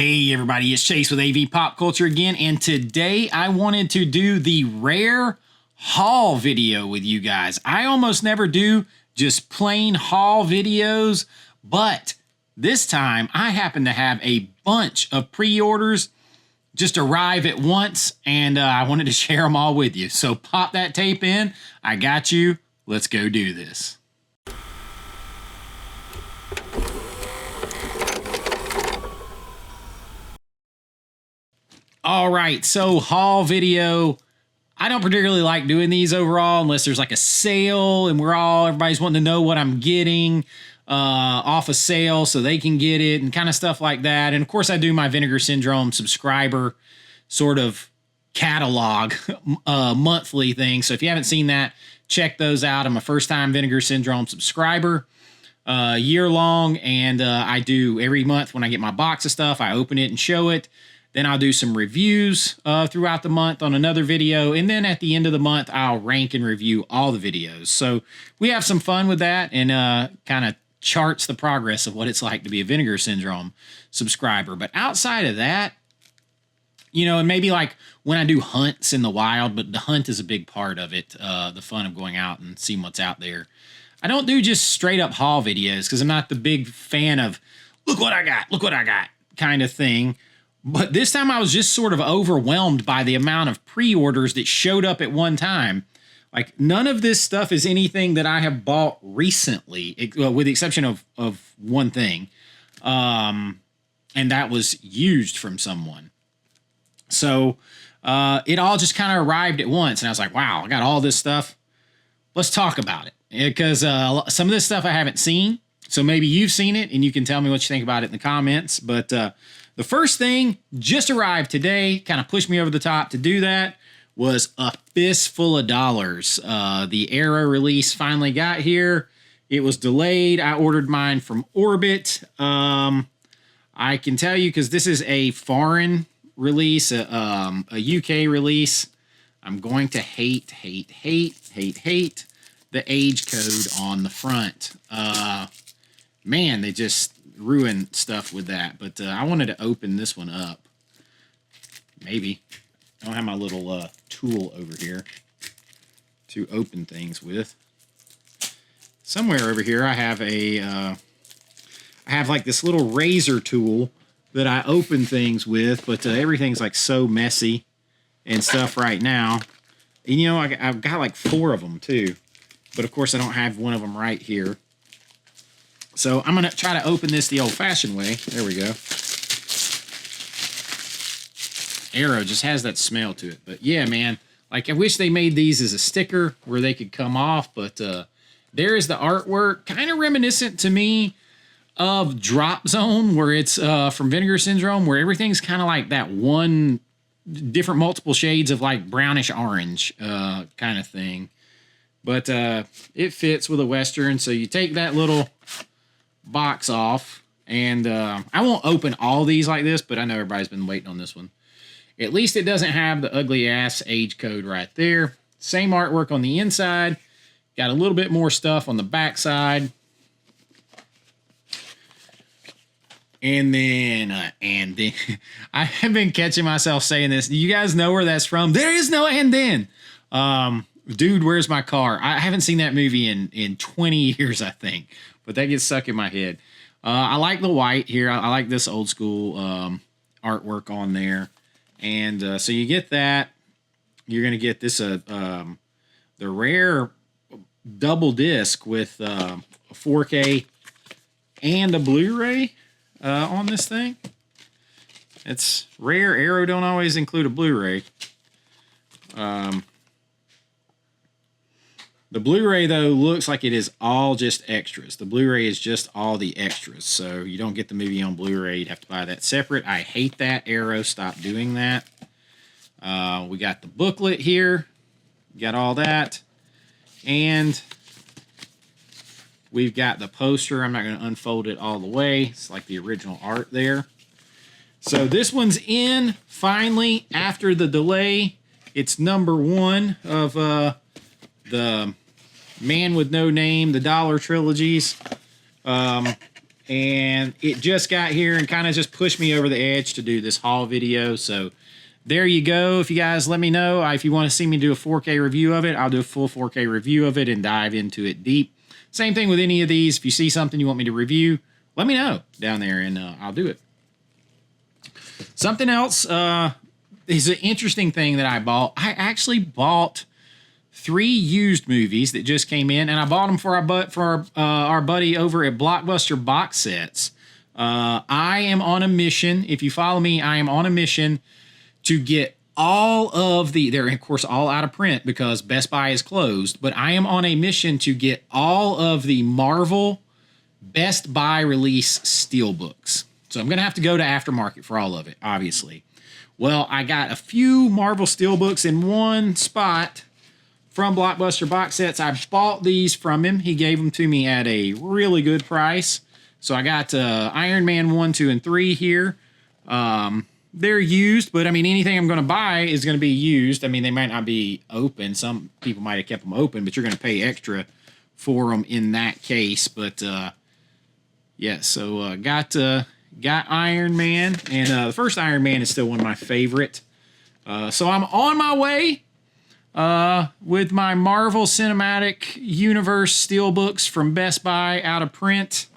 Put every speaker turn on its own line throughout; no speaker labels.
Hey everybody, it's Chase with AV Pop Culture again, and today I wanted to do the rare haul video with you guys. I almost never do just plain haul videos, but this time I happen to have a bunch of pre-orders just arrive at once, and I wanted to share them all with you. So pop that tape in, I got you, let's go do this. All right, so haul video. I don't particularly like doing these overall unless there's like a sale and everybody's wanting to know what I'm getting off a sale so they can get it and kind of stuff like that. And of course I do my Vinegar Syndrome subscriber sort of catalog monthly thing. So if you haven't seen that, check those out. I'm a first time Vinegar Syndrome subscriber, year long. And I do every month when I get my box of stuff, I open it and show it. Then I'll do some reviews throughout the month on another video. And then at the end of the month, I'll rank and review all the videos. So we have some fun with that and kind of charts the progress of what it's like to be a Vinegar Syndrome subscriber. But outside of that, you know, and maybe like when I do hunts in the wild, but the hunt is a big part of it, the fun of going out and seeing what's out there. I don't do just straight up haul videos because I'm not the big fan of look what I got kind of thing. But this time I was just sort of overwhelmed by the amount of pre-orders that showed up at one time. Like none of this stuff is anything that I have bought recently, with the exception of one thing. And that was used from someone. So it all just kind of arrived at once. And I was like, wow, I got all this stuff. Let's talk about it. Because some of this stuff I haven't seen. So maybe you've seen it and you can tell me what you think about it in the comments. But the first thing just arrived today, kind of pushed me over the top to do that, was a fistful of dollars. The Arrow release finally got here. It was delayed. I ordered mine from Orbit. I can tell you because this is a foreign release, a UK release. I'm going to hate the age code on the front. Man, they just ruin stuff with that. But I wanted to open this one up. Maybe. I don't have my little tool over here to open things with. Somewhere over here I have I have like this little razor tool that I open things with, but everything's like so messy and stuff right now. And, you know, I've got like 4 of them too. But of course I don't have one of them right here. So I'm going to try to open this the old-fashioned way. There we go. Arrow just has that smell to it. But yeah, man, like I wish they made these as a sticker where they could come off. But there is the artwork, kind of reminiscent to me of Drop Zone, where it's from Vinegar Syndrome, where everything's kind of like that one different multiple shades of like brownish orange kind of thing. But it fits with a Western. So you take that little box off, and I won't open all these like this, but I know everybody's been waiting on this one. At least it doesn't have the ugly ass age code right there. Same artwork on the inside. Got a little bit more stuff on the back side. And then I have been catching myself saying this. Do you guys know where that's from? There is no and then. Dude, Where's My Car? I haven't seen that movie in 20 years, I think. But that gets stuck in my head. I like the white here. I like this old school artwork on there. And so you get that. You're going to get this the rare double disc with a 4K and a Blu-ray on this thing. It's rare. Arrow don't always include a Blu-ray. The Blu-ray, though, looks like it is all just extras. The Blu-ray is just all the extras. So you don't get the movie on Blu-ray. You'd have to buy that separate. I hate that. Arrow, stop doing that. We got the booklet here. Got all that. And we've got the poster. I'm not going to unfold it all the way. It's like the original art there. So this one's in, finally, after the delay. It's number 1 of the Man with No Name, the Dollar trilogies. And and it just got here and kind of just pushed me over the edge to do this haul video. So there you go. If you guys let me know if you want to see me do a 4K review of it, I'll do a full 4K review of it and dive into it deep. Same thing with any of these. If you see something you want me to review, let me know down there and I'll do it. Something else is an interesting thing that I bought. I actually bought 3 used movies that just came in, and I bought them for our buddy over at Blockbuster Box Sets. I am on a mission. If you follow me, I am on a mission to get all of they're of course all out of print because Best Buy is closed, but I am on a mission to get all of the Marvel Best Buy release steelbooks. So I'm going to have to go to aftermarket for all of it, obviously. Well, I got a few Marvel steelbooks in one spot from Blockbuster Box Sets. I bought these from him. He gave them to me at a really good price. So I got Iron Man 1, 2, and 3 here. They're used, but I mean, anything I'm going to buy is going to be used. I mean, they might not be open. Some people might have kept them open, but you're going to pay extra for them in that case. But yeah, so got Iron Man, and the first Iron Man is still one of my favorite. So I'm on my way with my Marvel Cinematic Universe steelbooks from Best Buy, out of print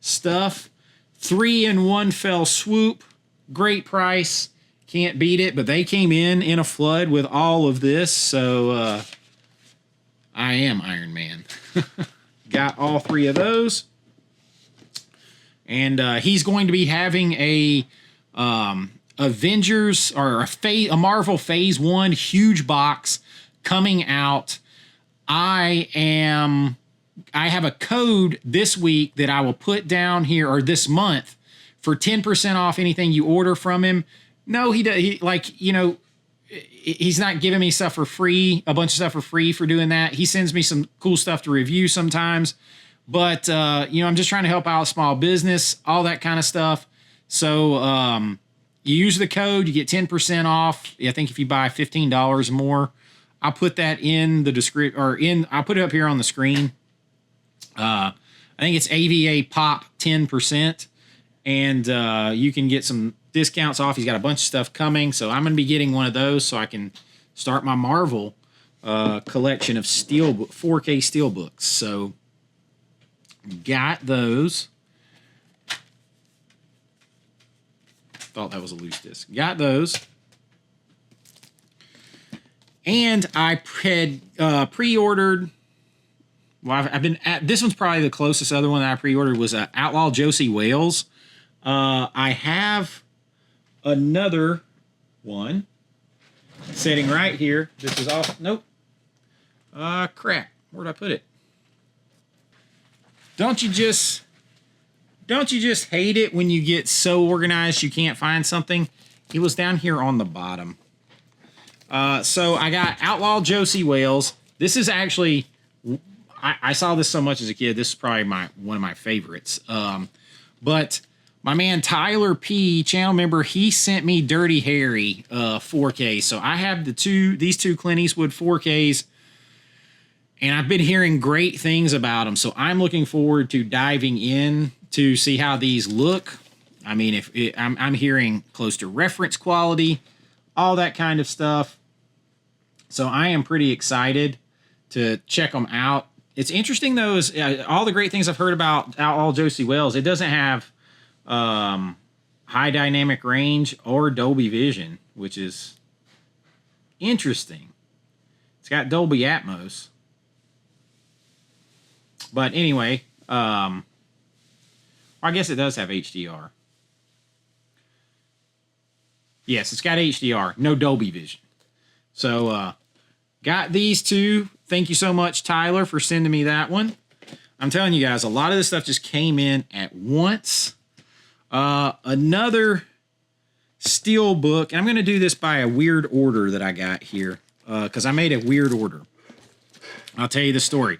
stuff. 3 in one fell swoop. Great price. Can't beat it, but they came in a flood with all of this, so I am Iron Man. Got all 3 of those. And he's going to be having a Avengers or a Marvel Phase 1 huge box coming out. I have a code this week that I will put down here, or this month, for 10% off anything you order from him. No, he's not giving me stuff for free, a bunch of stuff for free for doing that. He sends me some cool stuff to review sometimes. But, I'm just trying to help out small business, all that kind of stuff. So you use the code, you get 10% off. I think if you buy $15 more, I'll put that in the description, or I'll put it up here on the screen. I think it's AVA Pop 10%. And you can get some discounts off. He's got a bunch of stuff coming. So I'm going to be getting one of those so I can start my Marvel collection of 4K steelbooks. So got those. Thought that was a loose disc. Got those. And I had pre-ordered. Well, I've been at this one's probably the closest other one that I pre-ordered was Outlaw Josie Wales. I have another one sitting right here. This is all. Nope. Crap. Where'd I put it? Don't you just hate it when you get so organized you can't find something? It was down here on the bottom. So I got Outlaw Josie Wales. This is actually, I saw this so much as a kid. This is probably one of my favorites. But my man Tyler P, channel member, he sent me Dirty Harry 4K. So I have these two Clint Eastwood 4Ks. And I've been hearing great things about them, so I'm looking forward to diving in to see how these look. I mean, I'm hearing close to reference quality, all that kind of stuff. So I am pretty excited to check them out. It's interesting, though, is all the great things I've heard about Outlaw Josie Wales. It doesn't have high dynamic range or Dolby Vision, which is interesting. It's got Dolby Atmos. But anyway, I guess it does have HDR. Yes, it's got HDR, no Dolby Vision. So, got these two. Thank you so much, Tyler, for sending me that one. I'm telling you guys, a lot of this stuff just came in at once. Another steelbook, and I'm going to do this by a weird order that I got here, because I made a weird order. I'll tell you the story.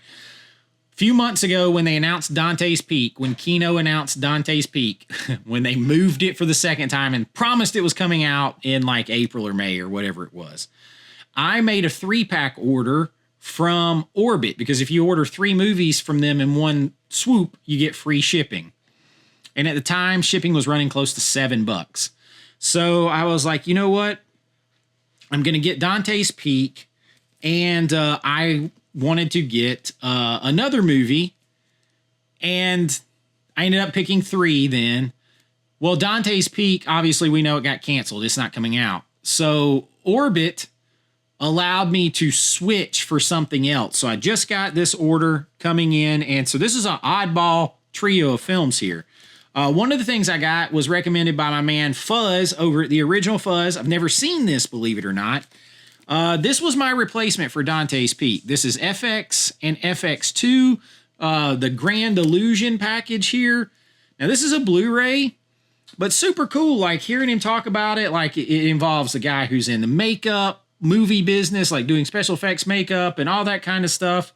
Few months ago when they announced Dante's Peak, when Kino announced Dante's Peak, when they moved it for the second time and promised it was coming out in like April or May or whatever it was, I made a 3-pack order from Orbit, because if you order 3 movies from them in one swoop, you get free shipping. And at the time, shipping was running close to $7. So I was like, you know what? I'm going to get Dante's Peak. And I wanted to get another movie. And I ended up picking 3 then. Well, Dante's Peak, obviously we know it got canceled. It's not coming out. So Orbit allowed me to switch for something else. So I just got this order coming in. And so this is an oddball trio of films here. One of the things I got was recommended by my man Fuzz over at the original Fuzz. I've never seen this, believe it or not. This was my replacement for Dante's Peak. This is FX and FX2, the Grand Illusion package here. Now, this is a Blu-ray, but super cool. Like, hearing him talk about it, like, it involves the guy who's in the makeup, movie business, like doing special effects makeup and all that kind of stuff.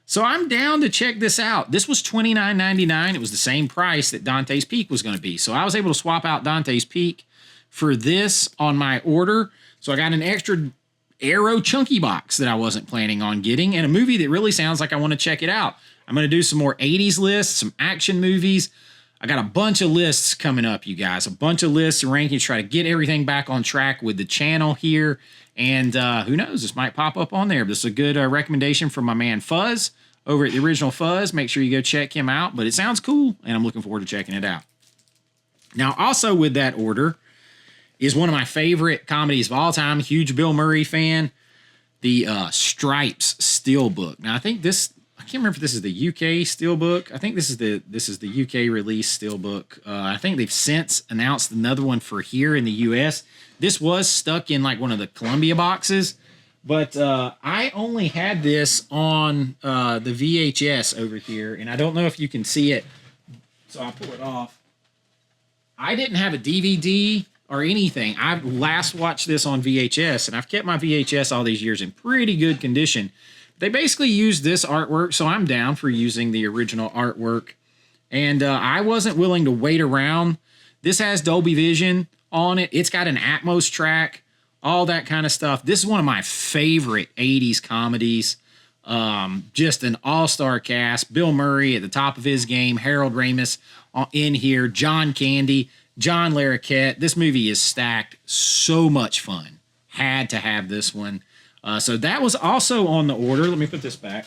So I'm down to check this out. This was $29.99. It was the same price that Dante's Peak was going to be. So I was able to swap out Dante's Peak for this on my order. So I got an extra Arrow chunky box that I wasn't planning on getting, and a movie that really sounds like I want to check it out. I'm going to do some more 80s lists, some action movies. I got a bunch of lists coming up, you guys. A bunch of lists and rankings, try to get everything back on track with the channel here. And who knows, this might pop up on there. This is a good recommendation from my man Fuzz over at the original Fuzz. Make sure you go check him out. But it sounds cool, and I'm looking forward to checking it out. Now, also with that order is one of my favorite comedies of all time. Huge Bill Murray fan. The Stripes Steelbook. Now, I think this, I can't remember if this is the UK Steelbook. I think this is the UK release Steelbook. I think they've since announced another one for here in the US. This was stuck in like one of the Columbia boxes, but I only had this on the VHS over here, and I don't know if you can see it, so I'll pull it off. I didn't have a DVD or anything. I last watched this on VHS, and I've kept my VHS all these years in pretty good condition. They basically used this artwork, so I'm down for using the original artwork. And I wasn't willing to wait around. This has Dolby Vision on it. It's got an Atmos track, all that kind of stuff. This is one of my favorite 80s comedies. Just an all-star cast. Bill Murray at the top of his game. Harold Ramis in here. John Candy. John Larroquette. This movie is stacked. So much fun. Had to have this one. So that was also on the order. Let me put this back.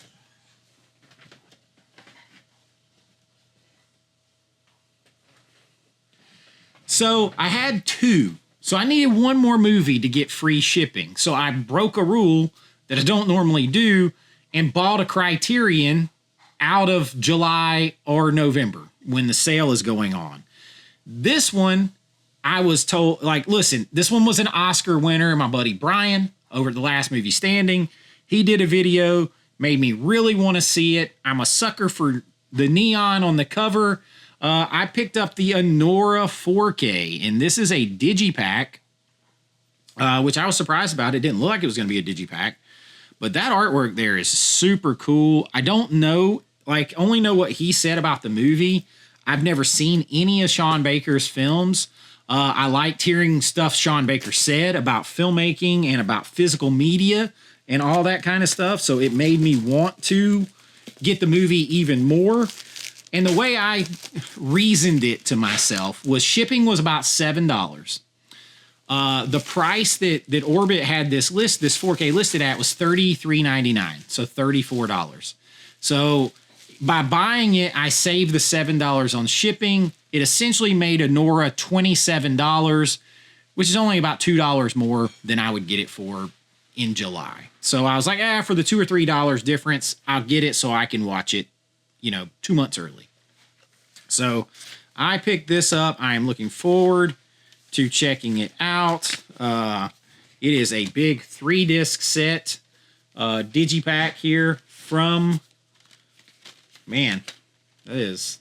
So I had 2. So I needed one more movie to get free shipping. So I broke a rule that I don't normally do and bought a Criterion out of July or November when the sale is going on. This one, I was told, like, listen, this one was an Oscar winner. My buddy Brian over at The Last Movie Standing, he did a video, made me really want to see it. I'm a sucker for the neon on the cover. I picked up the Anora 4K, and this is a digipack, which I was surprised about. It didn't look like it was going to be a digipack, but that artwork there is super cool. I don't know, like, only know what he said about the movie. I've never seen any of Sean Baker's films. I liked hearing stuff Sean Baker said about filmmaking and about physical media and all that kind of stuff, so it made me want to get the movie even more. And the way I reasoned it to myself was shipping was about $7. The price that Orbit had this 4K listed at was $33.99, so $34. So by buying it, I saved the $7 on shipping. It essentially made Anora $27, which is only about $2 more than I would get it for in July. So I was like, for the $2 or $3 difference, I'll get it so I can watch it, 2 months early. So I picked this up. I am looking forward to checking it out. It is a big 3-disc set, digipack here from, man, that is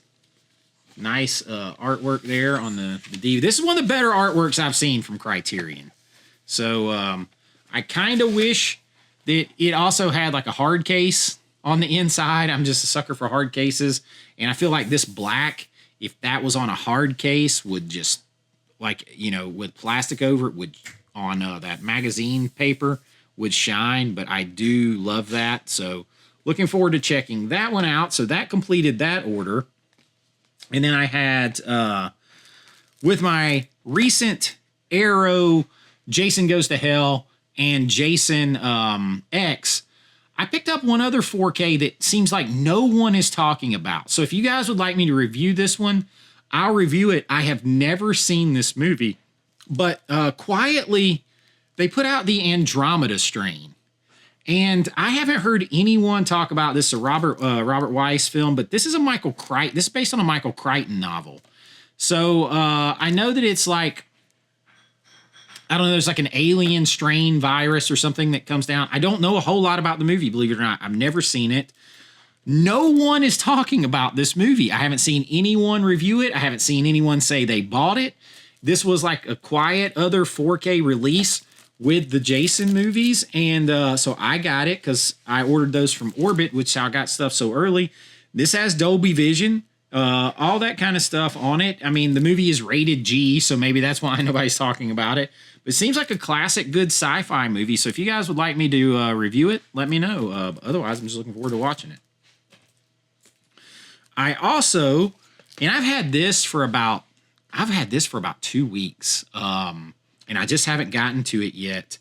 nice artwork there on the DVD. This is one of the better artworks I've seen from Criterion. So I kind of wish that it also had like a hard case on the inside. I'm just a sucker for hard cases. And I feel like this black, if that was on a hard case, would just, like, with plastic over it, would, on that magazine paper, would shine. But I do love that. So looking forward to checking that one out. So that completed that order. And then I had, with my recent Arrow, Jason Goes to Hell, and Jason X, I picked up one other 4K that seems like no one is talking about. So if you guys would like me to review this one, I'll review it. I have never seen this movie, but quietly, they put out the Andromeda Strain. And I haven't heard anyone talk about this, a Robert Weiss film, but this is a Michael Crichton. This is based on a Michael Crichton novel. So I know that it's like, I don't know, there's like an alien strain virus or something that comes down. I don't know a whole lot about the movie, believe it or not. I've never seen it. No one is talking about this movie. I haven't seen anyone review it. I haven't seen anyone say they bought it. This was like a quiet other 4K release with the Jason movies. And so I got it because I ordered those from Orbit, which I got stuff so early. This has Dolby Vision, all that kind of stuff on it. I mean, the movie is rated G, so maybe that's why nobody's talking about it. But it seems like a classic, good sci-fi movie. So if you guys would like me to review it, let me know. Otherwise, I'm just looking forward to watching it. I also, and I've had this for about 2 weeks. And I just haven't gotten to it yet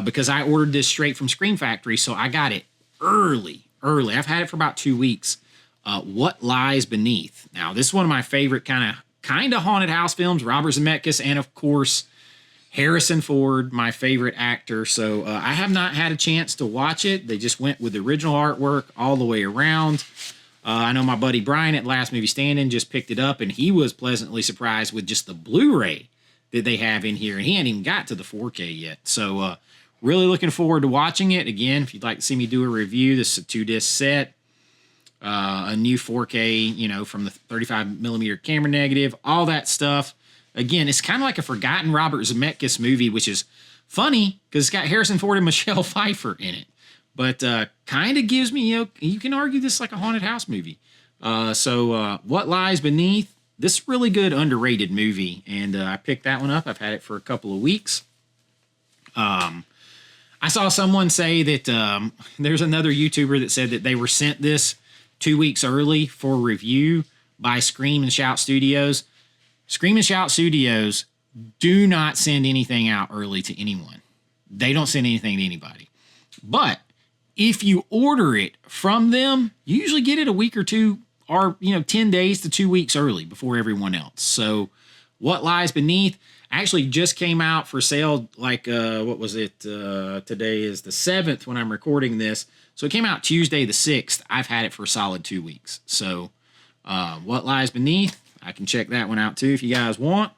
because I ordered this straight from Scream Factory. So I got it early. I've had it for about 2 weeks. What Lies Beneath. Now, this is one of my favorite kind of haunted house films. Robert Zemeckis and, of course, Harrison Ford, my favorite actor. So I have not had a chance to watch it. They just went with the original artwork all the way around. I know my buddy Brian at Last Movie Standing just picked it up, and he was pleasantly surprised with just the Blu-ray that they have in here. And he hadn't even got to the 4K yet. So really looking forward to watching it. Again, if you'd like to see me do a review, this is a 2-disc set. A new 4K, from the 35 millimeter camera negative, all that stuff. Again, it's kind of like a forgotten Robert Zemeckis movie, which is funny because it's got Harrison Ford and Michelle Pfeiffer in it. But kind of gives me, you can argue this is like a haunted house movie. So What Lies Beneath, this really good underrated movie. And I picked that one up. I've had it for a couple of weeks. I saw someone say that there's another YouTuber that said that they were sent this 2 weeks early for review by Scream and Shout Studios. Scream and Shout Studios do not send anything out early to anyone. They don't send anything to anybody. But if you order it from them, you usually get it a week or two or, 10 days to 2 weeks early before everyone else. So What Lies Beneath actually just came out for sale like, what was it? Today is the 7th when I'm recording this. So it came out Tuesday the 6th. I've had it for a solid 2 weeks. So What Lies Beneath, I can check that one out too if you guys want.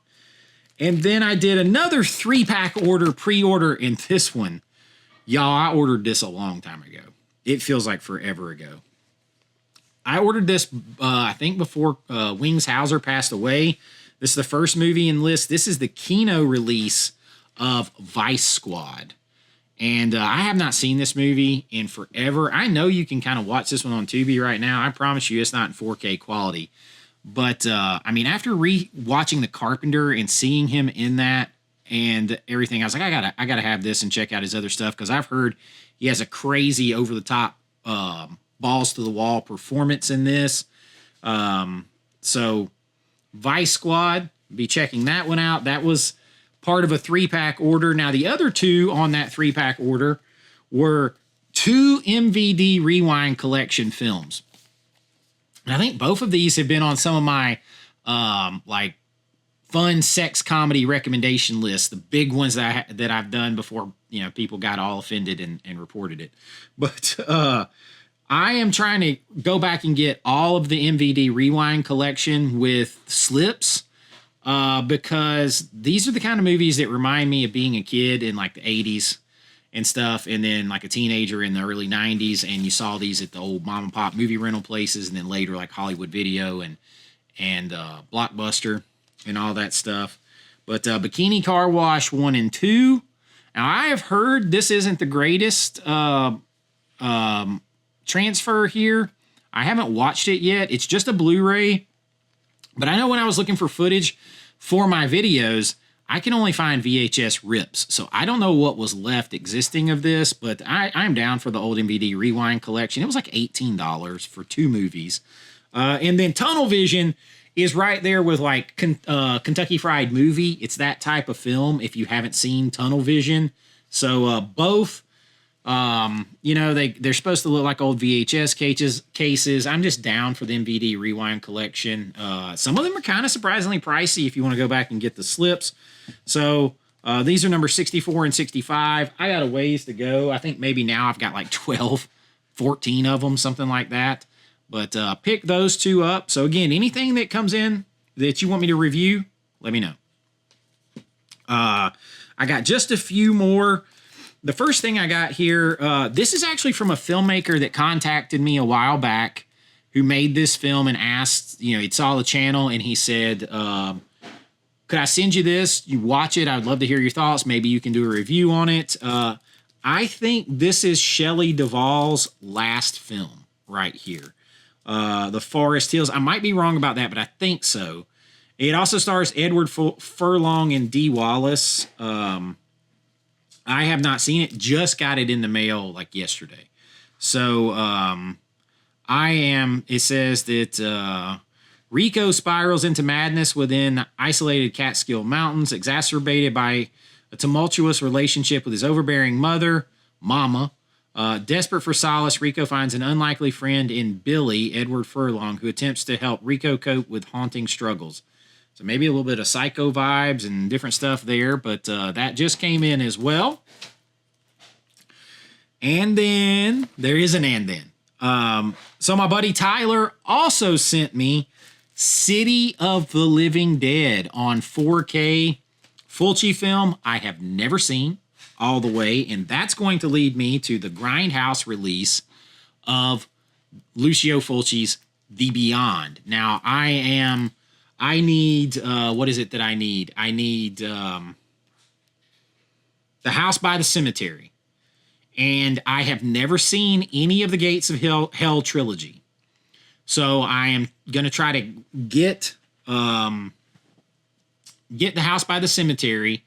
And then I did another 3-pack order, pre-order, in this one. Y'all, I ordered this a long time ago. It feels like forever ago. I ordered this, I think, before Wings Hauser passed away. This is the first movie in the list. This is the Kino release of Vice Squad. And I have not seen this movie in forever. I know you can kind of watch this one on Tubi right now. I promise you it's not in 4K quality. But, after re-watching The Carpenter and seeing him in that and everything, I was like, I gotta have this and check out his other stuff because I've heard he has a crazy over-the-top balls-to-the-wall performance in this. So Vice Squad, be checking that one out. That was part of a 3-pack order. Now, the other two on that 3-pack order were 2 MVD Rewind Collection films. And I think both of these have been on some of my fun sex comedy recommendation lists, the big ones that I've done before people got all offended and reported it. But I am trying to go back and get all of the MVD Rewind collection with slips because these are the kind of movies that remind me of being a kid in like the 80s and stuff, and then like a teenager in the early 90s, and you saw these at the old mom and pop movie rental places, and then later like Hollywood Video and Blockbuster and all that stuff. But Bikini Car Wash 1 and 2. Now, I have heard this isn't the greatest transfer here. I haven't watched it yet. It's just a Blu-ray. But I know when I was looking for footage for my videos, I can only find VHS rips. So I don't know what was left existing of this, but I'm down for the old MVD Rewind collection. It was like $18 for 2 movies. And then Tunnel Vision is right there with like Kentucky Fried Movie. It's that type of film if you haven't seen Tunnel Vision. So both, you know, they're supposed to look like old VHS cases. I'm just down for the MVD Rewind collection. Some of them are kind of surprisingly pricey if you want to go back and get the slips. So these are number 64 and 65. I got a ways to go. I think maybe now I've got like 12, 14 of them, something like that. But pick those two up. So again, anything that comes in that you want me to review, let me know. I got just a few more. The first thing I got here, this is actually from a filmmaker that contacted me a while back who made this film and asked, you know, he saw the channel and he said, could I send you this? You watch it. I'd love to hear your thoughts. Maybe you can do a review on it. I think this is Shelley Duvall's last film right here. The Forest Hills. I might be wrong about that, but I think so. It also stars Edward Furlong and Dee Wallace. I have not seen it. Just got it in the mail like yesterday. So it says that Rico spirals into madness within isolated Catskill Mountains, exacerbated by a tumultuous relationship with his overbearing mother, Mama. Desperate for solace, Rico finds an unlikely friend in Billy, Edward Furlong, who attempts to help Rico cope with haunting struggles. So maybe a little bit of Psycho vibes and different stuff there, but that just came in as well. And then, there is an and then. So my buddy Tyler also sent me City of the Living Dead on 4K Fulci film. I have never seen all the way, and that's going to lead me to the Grindhouse release of Lucio Fulci's The Beyond. Now, I need, what is it that I need? I need The House by the Cemetery, and I have never seen any of the Gates of Hell trilogy. So I am going to try to get The House by the Cemetery,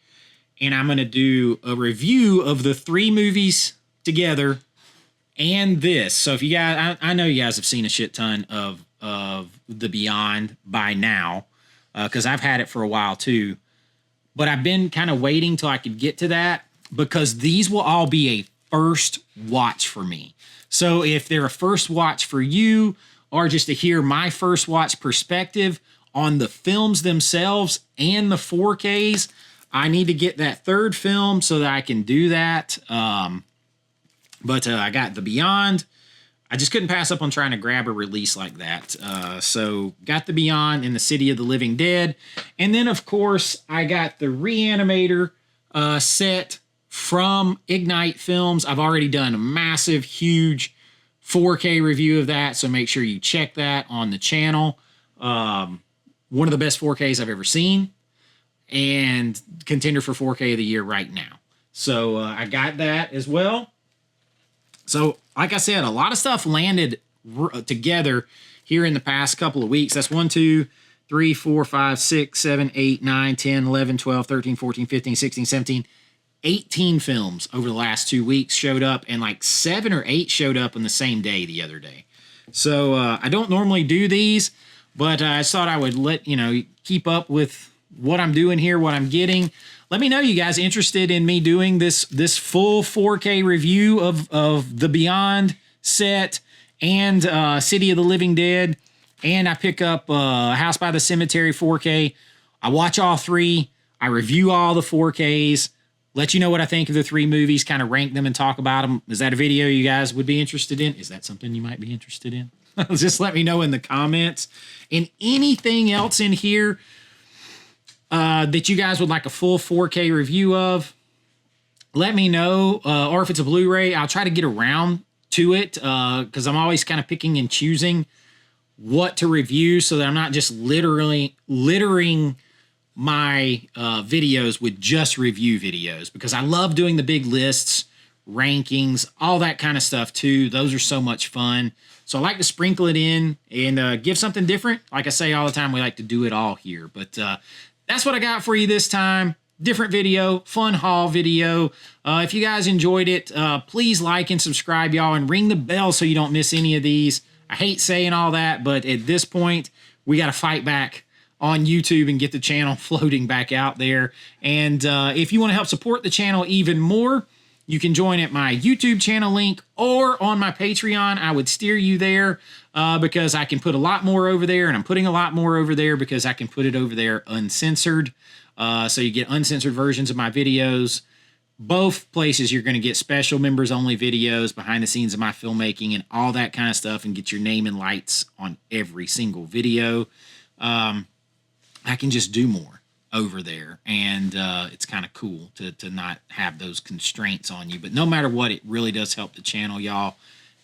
and I'm going to do a review of the 3 movies together and this. So if you guys, I know you guys have seen a shit ton of The Beyond by now, because I've had it for a while too. But I've been kind of waiting till I could get to that, because these will all be a first watch for me. So if they're a first watch for you, or just to hear my first watch perspective on the films themselves and the 4Ks, I need to get that third film so that I can do that. But I got The Beyond. I just couldn't pass up on trying to grab a release like that. So got The Beyond and the City of the Living Dead. And then, of course, I got the Reanimator set from Ignite Films. I've already done a massive, huge 4K review of that, so make sure you check that on the channel. One of the best 4Ks I've ever seen, and contender for 4K of the year right now. So I got that as well. So like I said, a lot of stuff landed together here in the past couple of weeks. That's 1, 2, 3, 4, 5, 6, 7, 8, 9, 10, 11, 12, 13, 14, 15, 16, 17, 18 films over the last 2 weeks showed up, and like 7 or 8 showed up on the same day the other day. So I don't normally do these, but I thought I would let you know, keep up with what I'm doing here, what I'm getting. Let me know, you guys interested in me doing this full 4K review of The Beyond set and City of the Living Dead, and I pick up House by the Cemetery 4K. I watch all 3. I review all the 4Ks. Let you know what I think of the 3 movies, kind of rank them and talk about them. Is that a video you guys would be interested in? Is that something you might be interested in? Just let me know in the comments. And anything else in here that you guys would like a full 4K review of, let me know. Or if it's a Blu-ray, I'll try to get around to it, because I'm always kind of picking and choosing what to review so that I'm not just literally littering my videos with just review videos, because I love doing the big lists, rankings, all that kind of stuff too. Those are so much fun. So I like to sprinkle it in and give something different. Like I say all the time, we like to do it all here. But that's what I got for you this time. Different video, fun haul video. If you guys enjoyed it, please like and subscribe, y'all, and ring the bell so you don't miss any of these. I hate saying all that, but at this point, we got to fight back on YouTube and get the channel floating back out there. And if you want to help support the channel even more, you can join at my YouTube channel link or on my Patreon. I would steer you there because I can put a lot more over there, and I'm putting a lot more over there because I can put it over there uncensored. So you get uncensored versions of my videos. Both places you're going to get special members only videos, behind the scenes of my filmmaking and all that kind of stuff, and get your name and lights on every single video. I can just do more over there, and it's kind of cool to not have those constraints on you. But no matter what, it really does help the channel, y'all,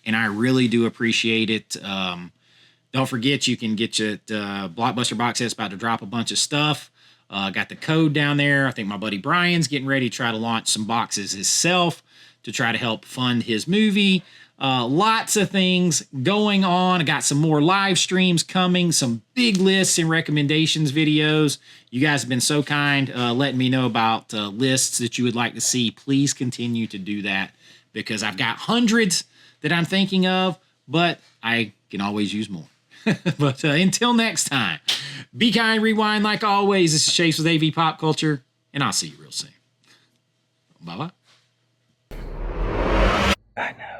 and I really do appreciate it. Don't forget, you can get your Blockbuster box set's about to drop a bunch of stuff. Got the code down there. I think my buddy Brian's getting ready to try to launch some boxes himself to try to help fund his movie. Lots of things going on. I got some more live streams coming, some big lists and recommendations videos. You guys have been so kind letting me know about lists that you would like to see. Please continue to do that, because I've got hundreds that I'm thinking of, but I can always use more. But until next time, be kind, rewind like always. This is Chase with AV Pop Culture, and I'll see you real soon. Bye-bye.
I know.